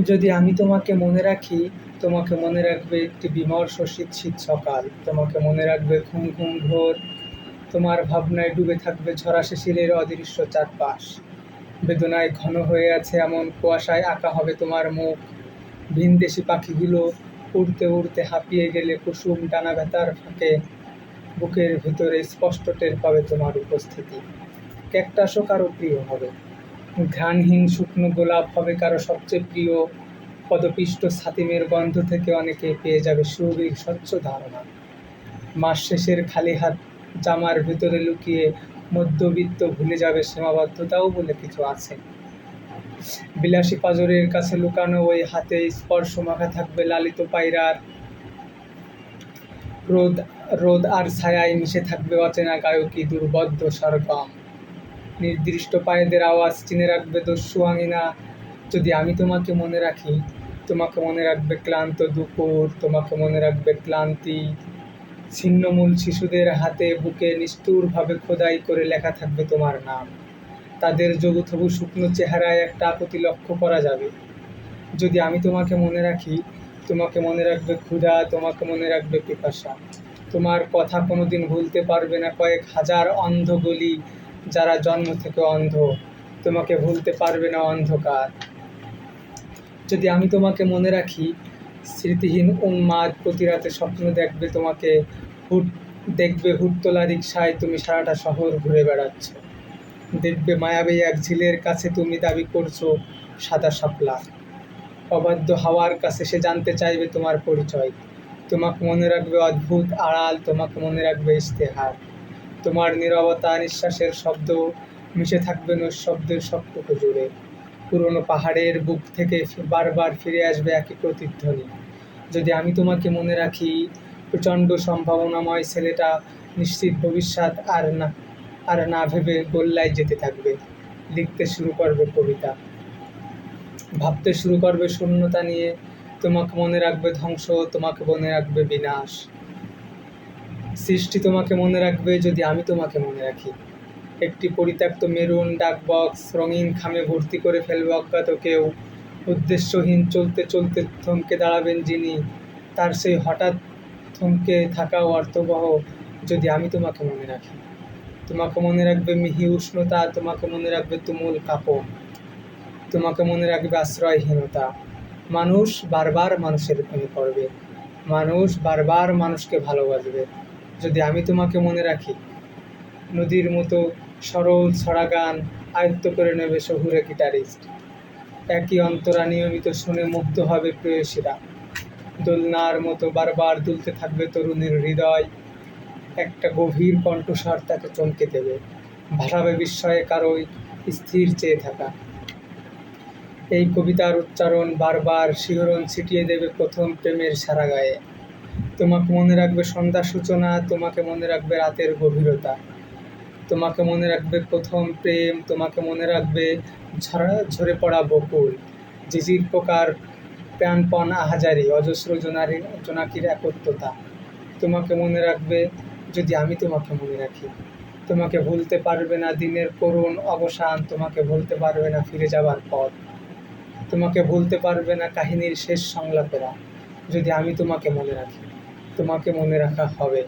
যদি আমি তোমাকে মনে রাখি, তোমাকে মনে রাখবে একটি বিমর্ষ শীত শীত সকাল, তোমাকে মনে রাখবে ঘুম ঘুম ভোর, তোমার ভাবনায় ডুবে থাকবে ঝরা শিশিরের অদৃশ্য চারপাশ। বেদনায় ঘন হয়ে আছে এমন কুয়াশায় আঁকা হবে তোমার মুখ। ভিনদেশি পাখিগুলো উড়তে উড়তে হাঁপিয়ে গেলে কুসুম ডানা ব্যথার ফাঁকে বুকের ভিতরে স্পষ্ট টের পাবে তোমার উপস্থিতি। ক্যাকটাসও কারো প্রিয় হবে, ঘ্রাণহীন শুকনো গোলাপ হবে কারো সবচেয়ে প্রিয়। পদপিষ্ট ছাতিমের গন্ধ থেকে অনেকে পেয়ে যাবে সুগভীর স্বচ্ছ ধারণা। মাস শেষের খালি হাত জামার ভিতরে লুকিয়ে মধ্যবিত্ত ভুলে যাবে সীমাবদ্ধতাও বলে কিছু আছে। বিলাসী পাঁজরের কাছে লুকানো ওই হাতে স্পর্শ মাখা থাকবে লালিত পায়রার। রোদ রোদ আর ছায়ায় মিশে থাকবে অচেনা গায়কী দুর্বোধ্য সরগম। নির্দিষ্ট পায়েদের আওয়াজ চিনে রাখবে দস্যু আঙিনা। যদি আমি তোমাকে মনে রাখি, তোমাকে মনে রাখবে ক্লান্ত দুপুর, তোমাকে মনে রাখবে ক্লান্তি। ছিন্নমূল শিশুদের হাতে বুকে নিষ্ঠুরভাবে খোদাই করে লেখা থাকবে তোমার নাম। তাদের জবুথবু শুকনো চেহারায় একটা আকুতি লক্ষ্য করা যাবে। যদি আমি তোমাকে মনে রাখি, তোমাকে মনে রাখবে ক্ষুধা, তোমাকে মনে রাখবে পিপাসা। তোমার কথা কোনোদিন ভুলতে পারবে না কয়েক হাজার অন্ধ গলি, যারা জন্ম থেকে অন্ধ। তোমাকে ভুলতে পারবে না অন্ধকার। যদি আমি তোমাকে মনে রাখি, স্মৃতিহীন উন্মাদ প্রতি রাতে স্বপ্ন দেখবে তোমাকে। দেখবে হুটতোলা রিকশায় তুমি সারাটা শহর ঘুরে বেড়াচ্ছ। দেখবে মায়াবী এক ঝিলের কাছে তুমি দাবি করছো সাদা শাপলা। অবাধ্য হাওয়ার কাছে সে জানতে চাইবে তোমার পরিচয়। তোমাকে মনে রাখবে অদ্ভুত আড়াল, তোমাকে মনে রাখবে ইশতেহার। তোমার নীরবতা নিঃশ্বাসের শব্দ মিশে থাকবে নৈঃশব্দের সবটুকু জুড়ে। পুরনো পাহাড়ের বুক থেকে বারবার ফিরে আসবে একই প্রতিধ্বনি। যদি আমি তোমাকে মনে রাখি, প্রচণ্ড সম্ভাবনাময় ছেলেটা নিশ্চিত ভবিষ্যৎ আর না ভেবে গোল্লায় যেতে থাকবে। লিখতে শুরু করবে কবিতা, ভাবতে শুরু করবে শূন্যতা নিয়ে। তোমাকে মনে রাখবে ধ্বংস, তোমাকে মনে রাখবে বিনাশ। সৃষ্টি তোমাকে মনে রাখবে যদি আমি তোমাকে মনে রাখি। একটি পরিত্যক্ত মেরুন ডাক বক্স রঙিন খামে ভর্তি করে ফেলবে অজ্ঞাত কেউ। উদ্দেশ্যহীন চলতে চলতে থমকে দাঁড়াবেন যিনি, তার সেই হঠাৎ থমকে থাকা অর্থবহ যদি আমি তোমাকে মনে রাখি। তোমাকে মনে রাখবে মিহি উষ্ণতা, তোমাকে মনে রাখবে তুমুল কাঁপন, তোমাকে মনে রাখবে আশ্রয়হীনতা। মানুষ বারবার মানুষের প্রেমে পড়বে, মানুষ বারবার মানুষকে ভালোবাসবে যদি আমি তোমাকে মনে রাখি। নদীর মতো সরল ছড়া গান আয়ত্ত করে নেবে শহুরে গিটারিস্ট। একই অন্তরা নিয়মিত শুনে মুগ্ধ হবে প্রেয়সীরা। দোলনার মতো বারবার দুলতে থাকবে তরুণীর হৃদয়। একটা গভীর কণ্ঠস্বর তাকে চমকে দেবে, ভাসাবে বিস্ময়ে কারোই স্থির চেয়ে থাকা। এই কবিতার উচ্চারণ বারবার শিহরণ ছিটিয়ে দেবে প্রথম প্রেমের সারা গায়ে। তোমাকে মনে রাখবে সন্ধ্যার সূচনা, তোমাকে মনে রাখবে রাতের গভীরতা। তোমাকে মনে রাখবে প্রথম প্রেম, তোমাকে মনে রাখবে ঝরে পড়া বকুল, ঝিঝির পোকার প্রাণপণ আহাজারি, অজস্র জোনাকির একত্রতা। তোমাকে মনে রাখবে যদি আমি তোমাকে মনে রাখি। তোমাকে ভুলতে পারবে না দিনের করুণ অবসান, তোমাকে ভুলতে পারবে না ফিরে যাবার পথ, তোমাকে ভুলতে পারবে না কাহিনীর শেষ সংলাপেরা। যদি আমি তোমাকে মনে রাখি, তোমাকে মনে রাখা হবে।